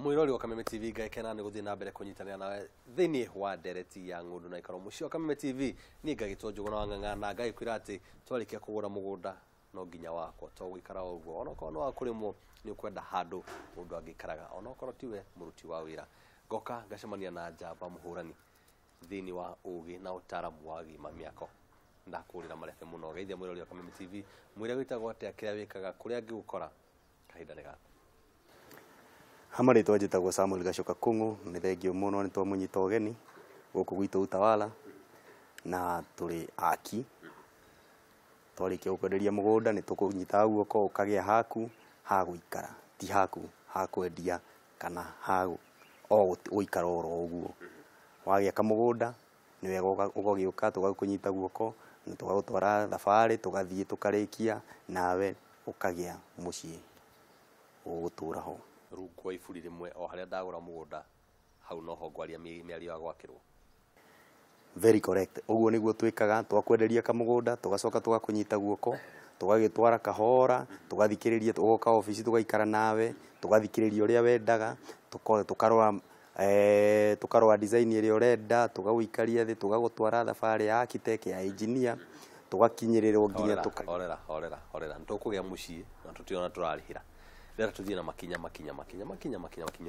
Mwirori wa Kameme TV gaikena ni guthii na mbere kunyitanira nawe thiini wa ndereti ya Ng'undu na ikaro mucio Kameme TV ni ngagitwo Njuguna wa Ng'ang'ana ngagikwira ati twarikia kugura mugunda no nginya wakwa to gwikara uguo ona kono akurimwo ni ukwenda handu mundu angikaraga ona okoro tiwe muruti wa wira goka ngacemania na njamba muhurani thiini wa ugi na utaramu wa gima miako ndakurira marefe muno geithia mwirori wa Kameme TV mwire gwitagwo atia kiria wikaga kuria ngigukora kahinda ni gaka Hamari twajitagwo Samuel Gacoka Kung'u ni thengio muno ni twamunyita ugeni guku gwitu Utawala na turi aki twarikia gukwenderia mugunda ni tukunyita guoko ukagia haku ha guikara ti haku ha kwendia kana ha uikara oro uguo wagia kamugunda ni wega ugogiuka tugakunyita guoko ni tugagutwara thabarĩ tugathie tukarikia nawe ukagia mucii ugutura ho rungu ifuri rimwe o haria ndagura mugunda hau no ho ngwaria miario gwakirwo. Very correct. Uguo niguo twikaga twakwenderia kamugunda tugacoka tugakunyita guoko tugagitwara kahora tugathikiriria tugoka ofisi tugaikara nawe tugathikiriria uria wendaga tukarora design iria urenda tugaguikaria thi tugagutwara thabarĩ ya architect ya engineer tugakinyirirwo nginya orera ntukugia mucii na tutiona turarihira rera tuthie na makinya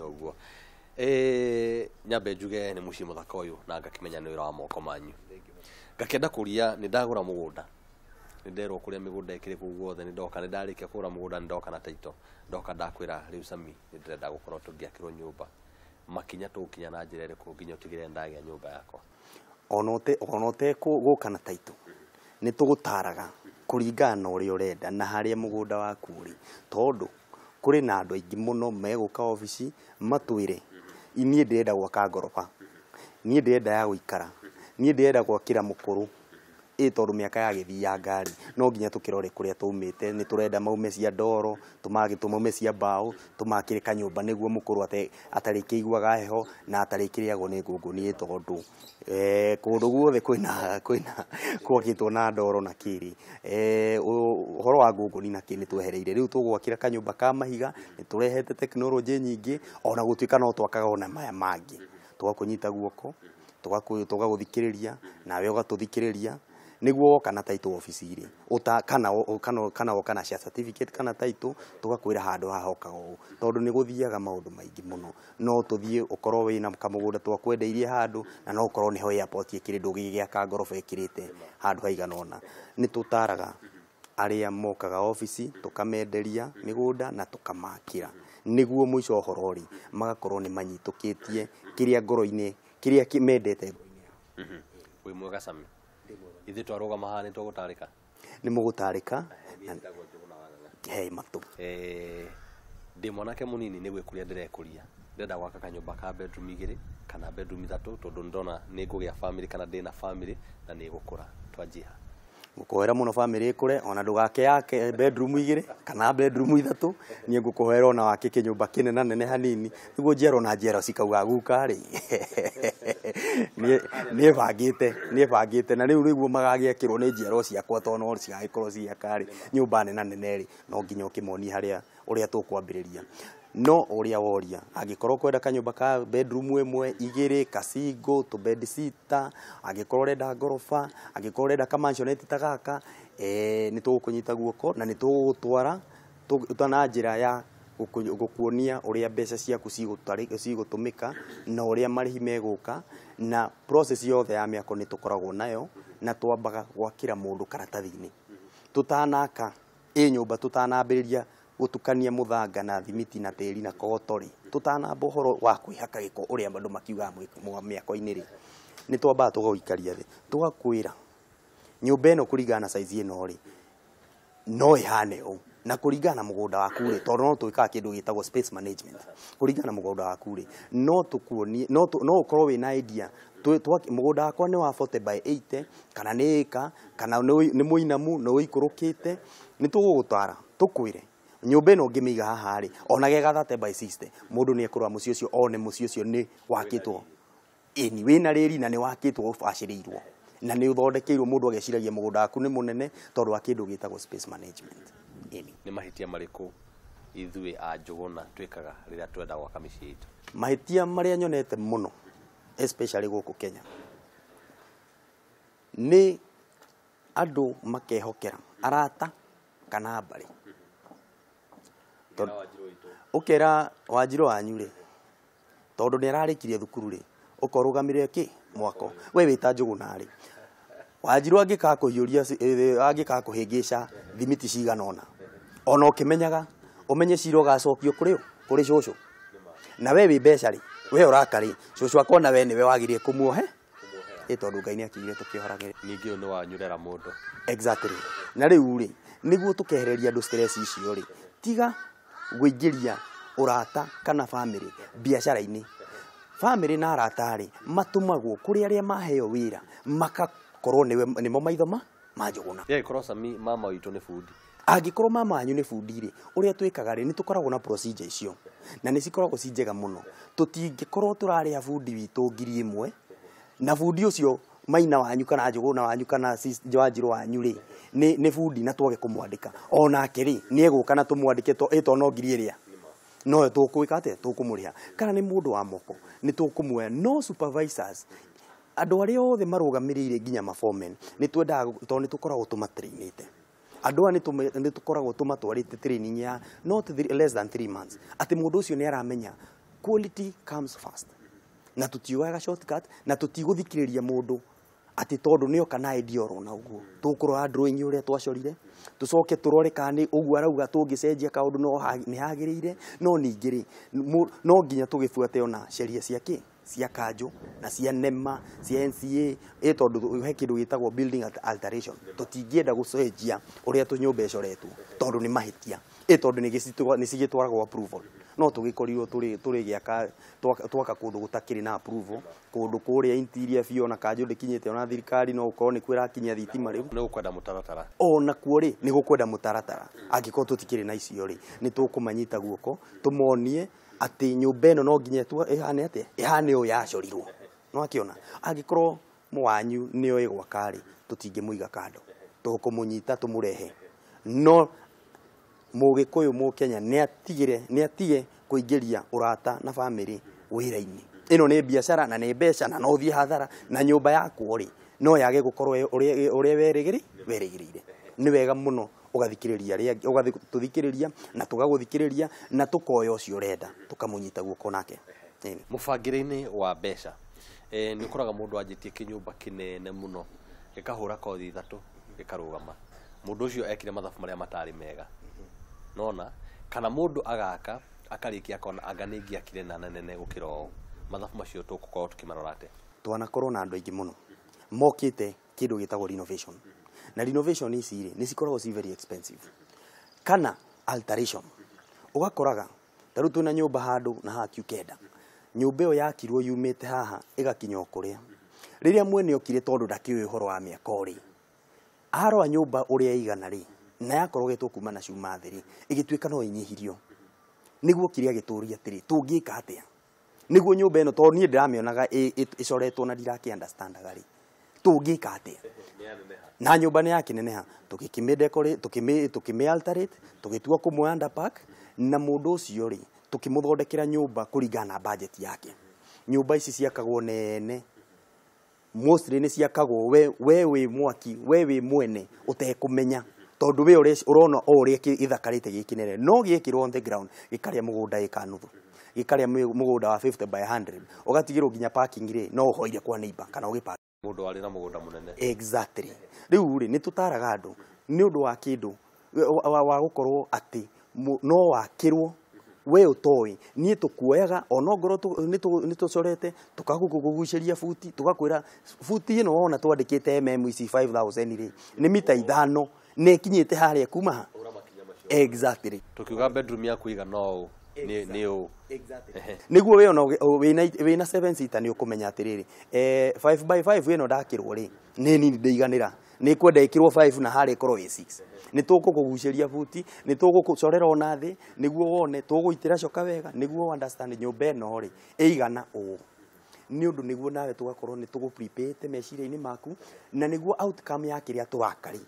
uguo nyambe njuge ni mucii muthaka uyu na ngakimenya ni wira wa moko manyu ngakenda kuria ni ndagura mugunda ni nderwo kuria migunda ikiri ku guothe ni ndoka ni ndarikia kugura mugunda ni ndoka na taito ndoka ndakwira riu Sami ni ndirenda gukorwo tungiakirwo nyumba makinya tukinya na njira iriku nginya utigire ndagia nyumba yakwa onote guka na taito ni tugutaraga kuringana uria urenda na haria mugunda waku uri tondu kuri na andu aingi muno meguka ofisi matwire nie ndirenda gwaka ngoroba nie ndirenda ya guikara nie ndirenda gwakira mukuru tondu miaka ya githia ngari no nginya tukirore kuria tumite ni turenda maume cia ndoro tumaume cia mbao tumakire kanyumba niguo mukuru atariki iguaga heho na atarikiriagwo ni ngunguni tondu kundu guothe kwina gwakitwo na ndoro na kiri uhoro wa ngunguni na kiri twehereire riu tugwakira kanyumba ka mahiga ni turehete teknology nyingi ona gutuika no twakaga ona maya mangi tugakunyita guoko tugaguthikiriria nawe ugatuthikiriria niguo kana taito office iri kana cia certificate kana taito tugakwira handu hahokaga tondu ni guthiaga maundu maingi muno no tuthie ukorwo wina kamugunda twakwendeirie handu na no ukorwo niho airport ikiri ndugigiaka ngorofa ikirite handu haiganona ni tutaraga aria mokaga office tukamenderia migunda na tukamakira niguo mwico horori magakorwo ni manyitukitie kiria ngoro-ini kiria kimendete wi mwega Sami ithi twaruga mahani tugutarika ni mugutarika hey matu ndi mwanake munini ni gwikuria ndirekuria ndenda gwaka kanyumba ka bedroom igiri kana bedroom ithatu tondu ndona ni ngugia family kana ndina family na ni gukura twanjiha ngukuhera muno family ikure ona ndugake yake bedroom igiri kana bedroom ithatu ni ngukuhera ona wake kinyumba kinene nene hanini niguo njero na njero cikauga guka ri ni bangite na riu riguo magagiakirwo ni njero ciakwa to no cigagikorwo ciakari nyumba nene nene ri no nginya ukimoni haria uria tukwambiriria no uria woria agikorwo kwenda kanyumba ka bedroom imwe igiri kasingo to bed sitter agikorwo renda ngorofa agikorwo renda ka mansionette tagaka ni tugukunyita guoko na ni tugutwara utana njira ya gukuonia uria mbeca ciaku cigutumika na uria marihi meguka na process yothe ya miako ni tukoragwo nayo na twambaga gwakira mundu karatathi-ini tutanaka nyumba tutanambiriria gutukania muthanga na thimiti na tiri na kogotori tutanamba uhoro wa kwihaka giko uria andu makiuga miako-ini ri ni twambaga tugaikaria thi tugakwira nyumba ino kuringana na size ino ri no ihane u na kuringana mugunda waku ri tondu no twikaga kindu gitagwo space management kuringana mugunda waku ri no tukuonie no ukorwo wina idea mugunda wakwa ni wa 40 by 80 kana ni ika kana ni muinamu no ikurukite ni tugugutwara tukwire nyumba ino ngimiga haha ri ona gega 30 by 60 mundu ni ekurwa muci ucio one muci ucio ni wakitwo ini wina riri na ni wakitwo ubashirirwo na ni uthondekeirwo mundu ageciragia mugunda waku ni munene tondu wa kindu gitagwo space management ni mahitia mariku ithuĩ a Njũgũna twĩkaga rĩrĩa twenda gwaka mĩciĩ itũ? Mahĩtia marĩa nyonete mũno especially gũkũ Kenya nĩ andũ makehokera arata kana mbarĩ. Ũkera Wanjirũ wanyu rĩ, tondũ nĩ ararĩkirie thukuru rĩ, ũkorũgamĩrĩre kĩ mwako we wĩta Njũgũna rĩ, Wanjirũ angĩka kũhĩngĩca thimiti cigana ona ũkĩmenyaga ũmenye cira ũgacokio kũrĩ cũcũ, na we wĩ mbeca rĩ, we ũrakarĩ cũcũ akona we nĩwe wagĩrĩire kũmuohe tondũ Ngai nĩ akĩire tũkĩohoragĩre. Ningĩ ũyũ nĩ wanyurera mũndũ. Exactly. Na rĩu rĩ, nĩguo tũkehereria andũ stress icio rĩ, tiga gwĩingĩria ũrata kana family biacara-inĩ. Family na arata rĩ, matũmagwo kũrĩ arĩa maheo wĩra makakorwo nĩmo maitho ma Njũgũna. Yagĩkorwo Sami mama witũ nĩ bundi, angĩkorwo mama wanyu nĩ bundi rĩ, ũrĩa twĩkaga rĩ, nĩ tũkoragwo na procedure icio na nĩ cikoragwo ci njega mũno. Tũtingĩkorwo tũrarĩha bundi witũ 1,000 na bundi ũcio Maina wanyu kana Njũgũna wanyu kana Wanjirũ wanyu rĩ, nĩ bundi na twage kũmwandĩka, onake rĩ nĩ egũka na tũmwandĩke ĩto no ngiri ĩrĩa no tũkwĩka atĩa, tũkũmũrĩha. Kana nĩ mũndũ wa moko nĩ tũkũmuoya. No supervisors, andũ arĩa othe marũgamĩrĩire nginya maforemen, nĩ twendaga tondũ nĩ tũkoragwo tũmatrainĩte. Andũ aya nĩ tũkoragwo tũmatwarĩte training ya not less than 3 months, atĩ mũndũ ũcio nĩ aramenya quality comes first, na tũtiuaga shortcut, na tũtigũthikĩrĩria mũndũ atĩ tondũ nĩ oka na idea orona ũguo. Tũkũrora drawing ũrĩa twacorire, tũcoke tũrore kana nĩ ũguo arauga tũngĩcenjia kaũndũ no nĩ hagĩrĩire. No ningĩ rĩ, no nginya tũgĩbuate ona sheria cia kanjũ na cia NEMA cia NCA tondũ he kĩndũ gĩtagwo building alteration. Tũtingĩenda gũcenjia ũrĩa nyũmba ĩcoretwo tondũ nĩ mahĩtia tondũ nĩ cigĩtwaragwo approval. No tũgĩkorirwo tũrĩ gĩaka twaka kũndũ gũtakĩrĩ na approval, kũndũ kũrĩa interior biũ na kanjũ ndĩkinyĩte ona thirikari, no ũkorwo nĩ kwĩrakinyia thitima rĩu nĩ gũkwenda mũtaratara. Ona kuo rĩ nĩ gũkwenda mũtaratara. Angĩkorwo tũtikĩrĩ na icio rĩ, nĩ tũkũmanyita guoko tũmonie atĩ nyũmba ĩno no nginya ĩhane atĩa, ĩhane ũũ yacorirwo. No akĩona angĩkorwo mwanyu nĩo ĩgwaka rĩ, tũtingĩmũiga kando, tũkũmũnyita tũmũrehe. No Mũgĩkũyũ Mũkenya nĩ atige kũingĩria ũrata na family wĩra-inĩ. Ĩno nĩ biacara na nĩ mbeca na no ũthiĩ hathara, na nyũmba yaku rĩ no yage gũkorwo ũrĩa werĩgĩrĩire. Nĩ wega mũno ũgathikĩrĩria na tũgagũthikĩrĩria na tũkoya ũcio ũrenda tũkamũnyita guoko nake. Mũbangĩre-inĩ wa mbeca nĩ ũkoraga mũndũ anjĩtie kĩnyũmba kĩnene mũno gĩkahũra kothi 3 gĩkarũgama. Mũndũ ũcio ekire mathabu marĩa matarĩ mega, nona kana mũndũ agaka akarĩkia akona anga nĩ ngĩakire na nene gũkĩra ũũ. Mathabu macio tũgũkorwo tũkĩmarora atĩa? Twanakorwo na andũ aingĩ mũno mokĩte kĩndũ gĩtagwo renovation, na renovation ici rĩ nĩ cikoragwo ci very expensive. Kana alteration, ũgakoraga tarĩu twĩna nyũmba handũ na haha kiukenda, nyũmba ĩyo yakirwo yumĩte haha ĩgakinya kũrĩa. Rĩrĩa mwene okire tondũ ndakĩũĩ ũhoro wa mĩako rĩ, arora nyũmba ũrĩa igana rĩ, na yakorwo gĩtwo kuma na cuma thĩ rĩ, ĩgĩtuĩka no inyihirio. Nĩguo kĩrĩa gĩtũria atĩrĩ, tũngĩka atĩa nĩguo nyũmba ĩno, tondũ niĩ ndĩramĩonaga ĩcoretwo na ndirakĩ understandaga rĩ, tũngĩka atĩa? Na nyũmba nĩ yakĩneneha, tũkĩmĩ alterate, tũgĩtua kũmwe underpack, na mũndũ ũcio rĩ tũkĩmũthondekera nyũmba kũringana na budget yake. Nyũmba ici ciakagwo nene, mostly nĩ ciakagwo we wĩ mwaki, we wĩ mwene ũtekũmenya, tondũ we ũrona ũrĩa gĩthakarĩte gĩkĩnene, no gĩekĩrwo on the ground gĩkarĩa mũgũnda ĩka nuthu, gĩkarĩa mũgũnda wa 50 by 100, ũgatigĩrwo nginya parking rĩ no ũhoire kwa neighbor kana ũgĩpark mũndũ arĩ na mũgũnda mũnene. Exactly. Rĩu rĩ nĩ tũtaraga andũ nĩ ũndũ wa kĩndũ wa gũkorwo atĩ no wakĩrwo we ũtoĩ. Niĩ tũkuoyaga onongorwo nĩ tũcorete tũkagũgucĩria buti, tũgakwĩra buti ĩno wona twandĩkĩte MMC 5000 rĩ nĩ mita 5 nĩ kinyĩte harĩa kuma. Exactly. Tukiuga bedroom yaku igana ũũ nĩ ũũ. Nĩguo we ona wĩna 7 seater nĩ ũkũmenya atĩrĩrĩ 5 by 5 ĩno ndakĩrwo rĩ nĩ nini ndĩiganĩra, nĩ kwenda ĩkĩrwo 5 na harĩa ĩkorwo ĩ 6. Nĩ tũgũkũgucĩria buti, nĩ tũgũkũcorera ona thĩ nĩguo wone, tũgũitĩra coka wega nĩguo understand nyũmba ĩno rĩ ĩigana ũũ. Nĩ ũndũ nĩguo nawe tũgakorwo nĩ tũgũ-prepare meciria-inĩ maku, na nĩguo outcome ya kĩrĩa tũraka rĩ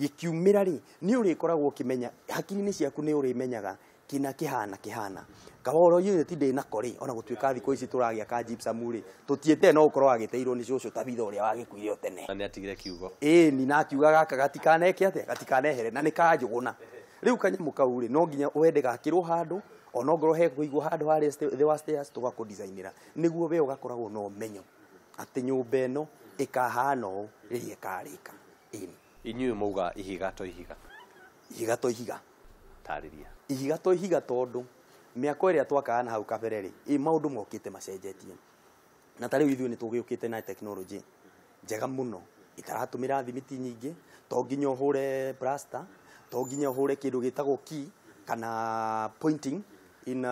gĩkiumĩra rĩ nĩ ũrĩkoragwo ũkĩmenya hakiri-inĩ ciaku, nĩ ũrĩmenyaga kina kihana kahoro unit ndi na kori ona gutuika thiko ici turagia ka gypsum ri tutiete no ukorwo agiteirwo ni cucu tabitha uria wagikuire tene na ni atigire kiugo ni nakiuga gaka gatikaneke ate gatikanehere na nikajuguna riu kanyamu kau ri no nginya wende gakirwo handu ona ngoro he kuigwo handu hari the worst stairs tugako designera niguo we ugakoragwo no menyo ati nyumba eno ikahana o ri ikarika inyuĩ mauga ihiga to ihiga ihiga to ihiga tarĩria ihiga to ihiga tondu miako iria twakana hau kabere ri maundu mokite macenjetie na tari ithuĩ ni tugiukite na technology njega muno itaratumira thimiti nyingi to nginya uhure plaster to nginya uhure kindu gitagwo key kana pointing in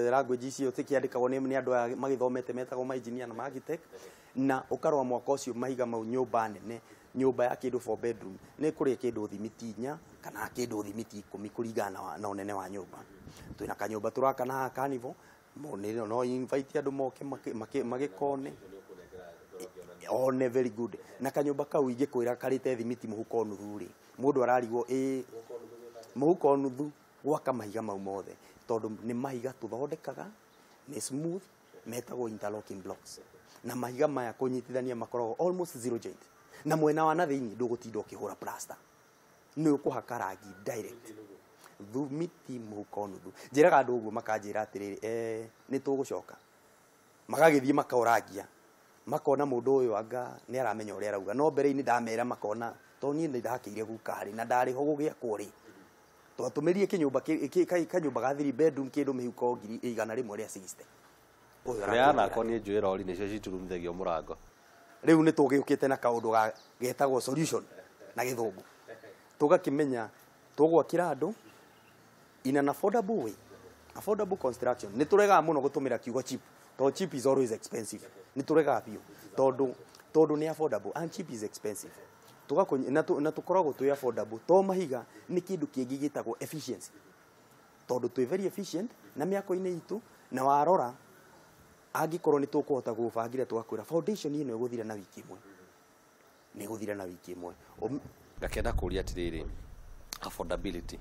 language icio tikiandikagwo ni andu magithomete metagwo ma engineer na architect na ukarwa mwaka ucio mahiga mau nyumba nene nyumba ya kindu 4 bedroom ni kuri kindu thimiti 4 kana kindu thimiti 10 kuringana na unene wa nyumba twina kanyumba turakana ha carnival monero no invite andu moke magikone one very good na kanyumba kau ingikwira karite thimiti muhuko nuthu ri mundu ararigwo muhuko nuthu gwaka mahiga mau mothe tondu ni mahiga tuthondekaga ni smooth metagwo interlocking blocks na mahiga maya kunyitithania makoragwo almost zero joint na mwena wa na thiini ndugutinda ukihura plaster ni ukuhaka rangi direct thumiti muhuko nuthu njiraga andu uguo makanjira atiriri ni tugucoka magagithie makaoragia makona mundu uyu anga ni aramenya uria arauga no mbere-ini ndamera makona to nie ndakire gukari na ndari ho gugia kuri twatumirie kinyumba kanyumba ga 3 bedroom kindu mihuko ngiri 100 ria 60 uyu arana akoni njuira ori nicio citurumithagio murango riu ni tugiukite na kaundu getagwo solution na githungu tugakimenya tugwakira andu in an affordable way affordable construction ni turega muno gutumira kiugo cheap to cheap is always expensive ni turega biu tondu ni affordable and cheap is expensive tugakonya na tukoragwo tu affordable to mahiga ni kindu kingi gitagwo efficiency tondu tu very efficient na miako-ini itu na warora angikorwo ni tukuhota gubangira tugakwira foundation ino iguthira na wiki imwe ni guthira na wiki imwe ngakenda kuria atiriri affordability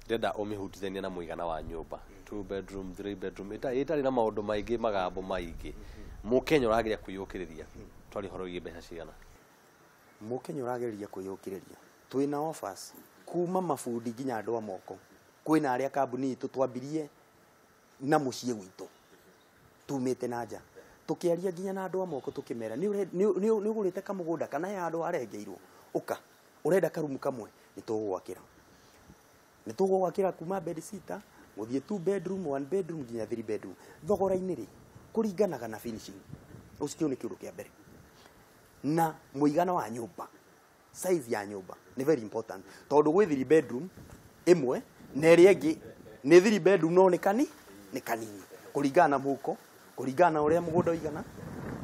ndenda umihutithania na muigana wa nyumba 2 bedroom 3 bedroom itari na maundu maingi magambo maingi mukenya urageria kuyukiriria twari horo igi mbeca cigana mukenya urageria kuyukiriria twina offers kuma mafundi nginya andu a moko kwina aria kambuni itu twambirie na mucie witu tumite na nja tukiaria nginya na andu a moko tukimera ni ugurite kamugunda kana ya andu arengeirwo uka urenda karumu kamwe ni tugwakira kuma bed sitter guthie 2 bedroom 1 bedroom nginya 3 bedroom thogora-ini ri kuringanaga na finishing ucio ni kiundu kia mbere na muigana wa nyumba size ya nyumba ni very important tondu gwi 3 bedroom imwe na iri ingi ni 3 bedroom no ni kanini kuringana na muko kuringana na uria mugunda uigana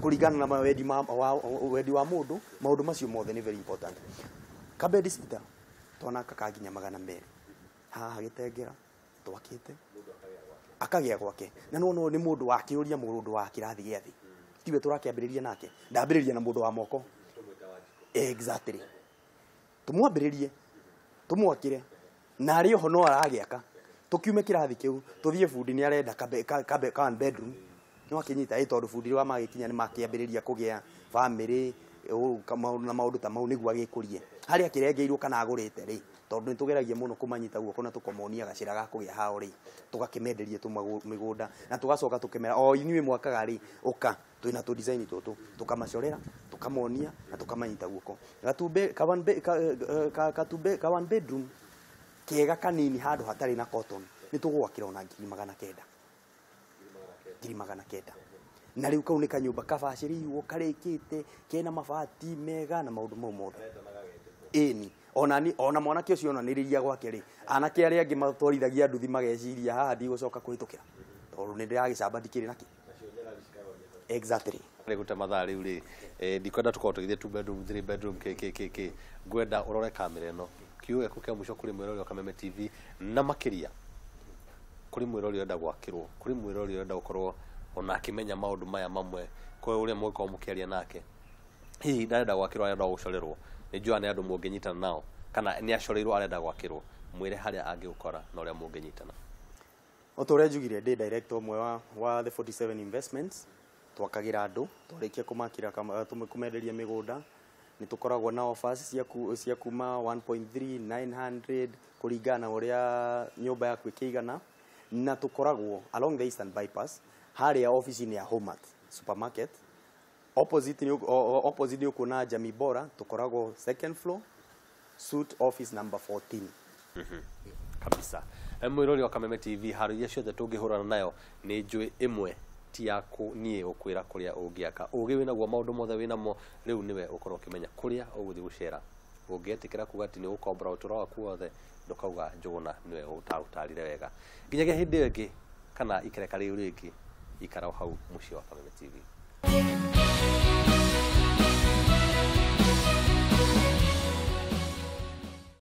kuringana na wedi wa mundu maundu macio mothe ni very important kabedi sitter tona kakanginya 200 haha gitengera twakite akagia gwake na no ni mundu wa kiuria mundu wa kirathi giathi tiwe turakiambiriria nake ndambiriria na mundu wa moko exactly tumwambiririe tumwakire na ari ho no aragiaka tukiume kirathi kiu tuthie fundi ni arenda kan bedroom no akinyita tondu fundi wa magikinya ni makiambiriria kugia family na maundu ta mau niguo agikurie hari akirengeirwo kana agurite ri tondu ni tugeragia muno kumanyita guoko na tukomonia gacira ga kugia hao ri tugakimenderie tu migunda na tugacoka tukimera o inyuĩ mwakaga ri uka twina tu design tutu tukamacorera tukamonia na tukamanyita guoko gatumbe ka 1 bedroom kega kanini handu hatari na cotton ni tugwakira ona 900 na riu kau ni kanyumba kabaciriirwo karikite kena mabati mega na maundu mau mothe eni ona mwanake ucio onaniriria gwake ri anake aria angi matwarithagia nduthi mageciria haha ndigũcoka kuhitukira tondu ni ndiragicamba ndikiri naki exactly guta mathaa riu ri ndikwenda tukorwo tugithie 2 bedroom 3 bedroom kk ngwenda urore kamera ino kiuge kukia mwisho kuri mwirori wa Kameme TV na makiria kuri mwirori enda gwakirwo kuri mwirori enda gukorwo ona akimenya maundu maya mamwe kwa uria mwiko mukiaria nake hihi ndarenda gwakirwo arenda gucorerwo ni njua ni andu munginyitana nao kana ni acoreirwo arenda gwakirwo mwire haria angiukora na uria munginyitana. Otoria njugire ndi director mwe wa the 47 investments twakagira andu twarikia kumakira kumenderia migunda ni tukoragwo na offers cia kuma 1.3 kuringana uria nyumba yaku ikigana na tukoragwo along the Eastern Bypass haria office ni ya Homat supermarket opposite ni kuna Jamii Bora tukoragwo second floor suite office number 14 kabisa. Mwirori wa Kameme TV haru iria ciothe tungihurana nayo ni njui imwe ti yaku nie ukwira kuria ungiaka ugi wina guo maundu mothe wina mo riu niwe ukorwo kimenya kuria uguthi gucera ungietikira kuga ati ni ukombora uturo waku wothe ndukauga njuguna niwe utarire wega nginyagia hindi ingi kana ikereka riu ringi ikara hau mucio wa Kameme TV.